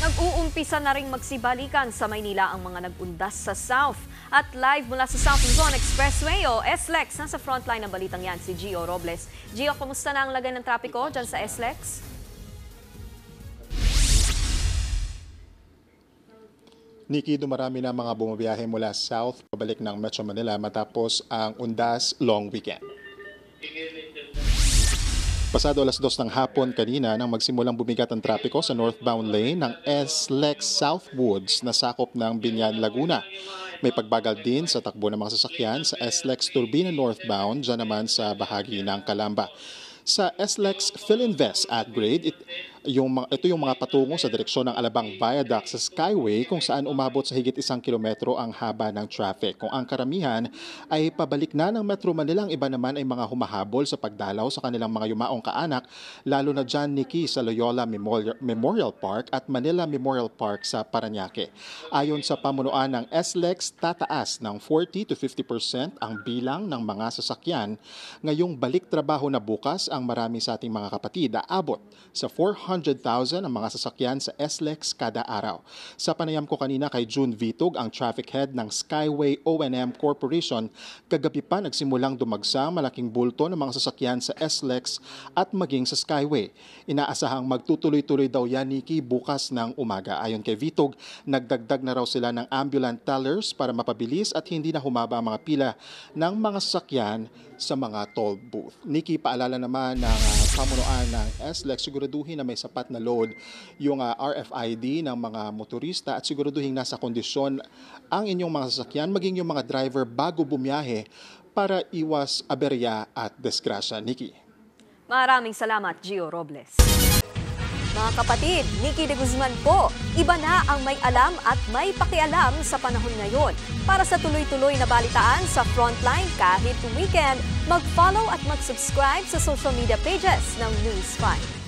Nag-uumpisa na ring magsibalikan sa Maynila ang mga nag-undas sa South. At live mula sa South Luzon Expressway o SLEX, nasa frontline ng balitang yan si Gio Robles. Gio, kumusta na ang lagay ng trapiko dyan sa SLEX? Nikki, dumarami na mga bumabiyahe mula South pabalik ng Metro Manila matapos ang undas long weekend. Pasado alas 2 ng hapon kanina nang magsimulang bumigat ang trapiko sa northbound lane ng SLEX Southwoods na sakop ng Binyan, Laguna. May pagbagal din sa takbo ng mga sasakyan sa SLEX Turbina northbound dyan naman sa bahagi ng Calamba. Sa SLEX Philinvest at grade, ito yung mga patungo sa direksyon ng Alabang Viaduct sa Skyway kung saan umabot sa higit 1 kilometro ang haba ng traffic. Kung ang karamihan ay pabalik na ng Metro Manila, ang iba naman ay mga humahabol sa pagdalaw sa kanilang mga yumaong kaanak, lalo na dyan, Nikki, sa Loyola Memorial Park at Manila Memorial Park sa Parañaque. Ayon sa pamunuan ng SLEX, tataas ng 40 to 50% ang bilang ng mga sasakyan. Ngayong balik trabaho na bukas ang marami sa ating mga kapatid, aabot sa 400,000 ang mga sasakyan sa SLEX kada araw. Sa panayam ko kanina kay June Vitug, ang traffic head ng Skyway O&M Corporation, kagabi pa nagsimulang dumagsa malaking bulto ng mga sasakyan sa SLEX at maging sa Skyway. Inaasahang magtutuloy-tuloy daw yan, Nikki, bukas ng umaga. Ayon kay Vitug, nagdagdag na raw sila ng ambulant tellers para mapabilis at hindi na humaba ang mga pila ng mga sasakyan sa mga toll booth. Nikki, paalala naman ng pamunuan ng SLEX, siguraduhin na may sapat na load yung RFID ng mga motorista at siguraduhin nasa kondisyon ang inyong mga sasakyan, maging yung mga driver bago bumiyahe para iwas aberya at disgrasya. Nikki. Maraming salamat, Gio Robles. Mga kapatid, Nikki de Guzman po. Iba na ang may alam at may pakialam sa panahon ngayon. Para sa tuloy-tuloy na balitaan sa Frontline kahit weekend, mag-follow at mag-subscribe sa social media pages ng News 5.